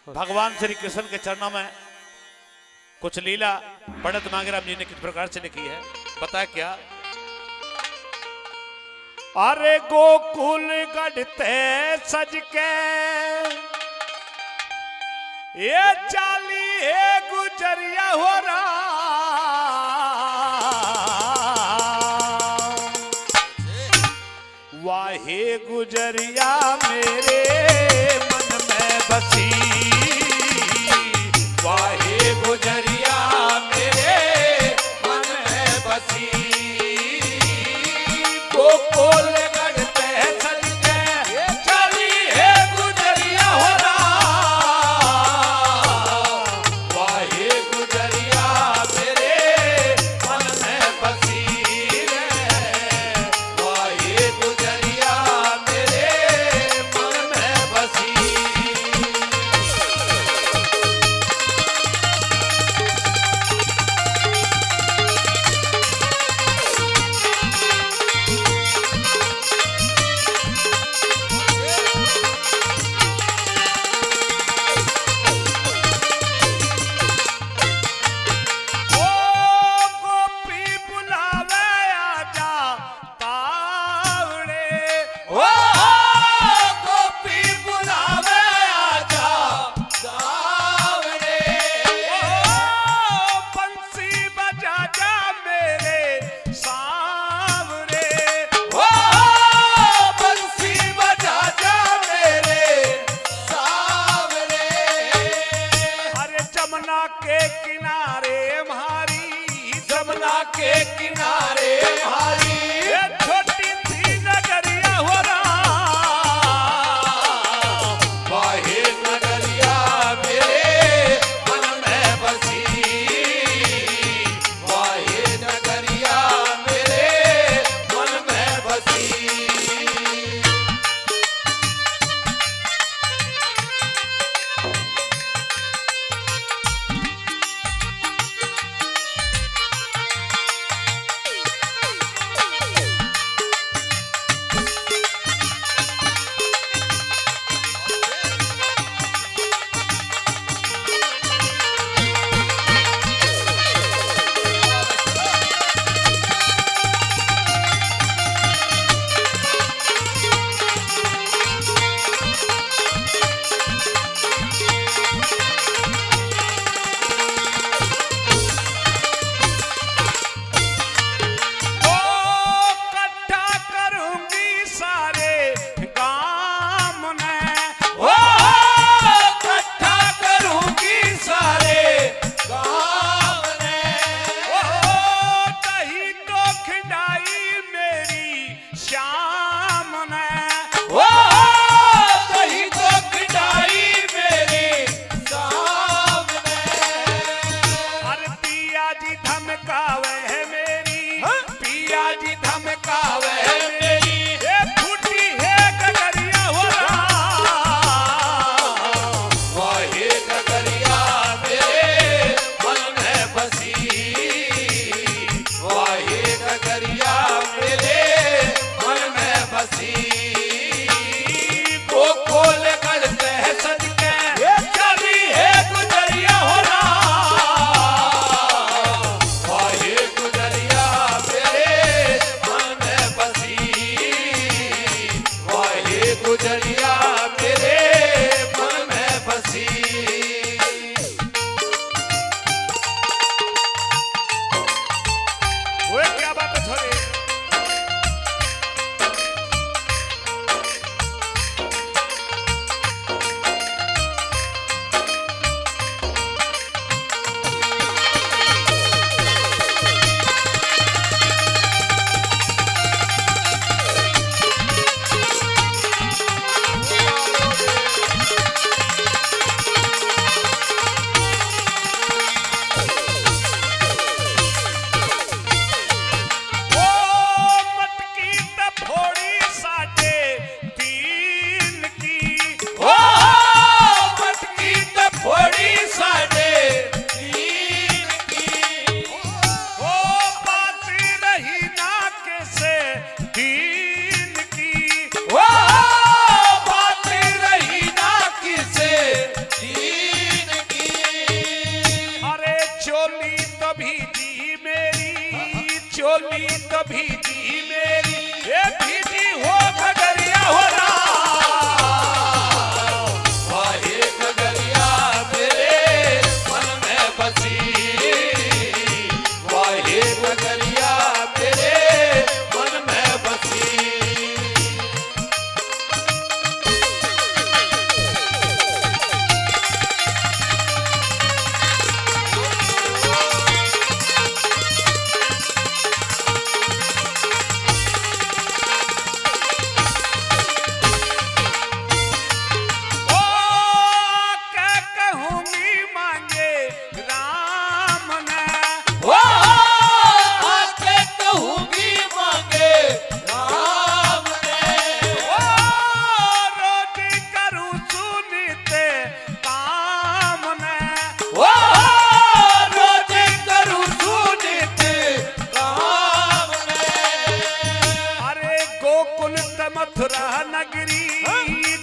भगवान श्री कृष्ण के चरणों में कुछ लीला पंडित मांगेराम जी ने किस प्रकार से लिखी है, बताया क्या। अरे गोकुल गढ़ते सज के ये चाली है गुजरिया हो रहा, वाहे गुजरिया मेरे मन में बसी, वाहे गुजरिया मेरे मन में बसी। गोकुल गढ़ते सज के चली है गुजरिया हो रहा, वाहे गुजरिया मेरे मन में बसी रे, वाहे गुजरिया मेरे मन में बसी। के किनारे भारी, जमुना के किनारे भारी, छोटी सी नगरिया हो रहा, वाहे नगरिया मेरे मन में बसी, वाहे नगरिया मेरे मन में बसी।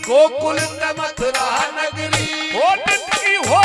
गोकुल त मथुरा नगरी हो टटकी हो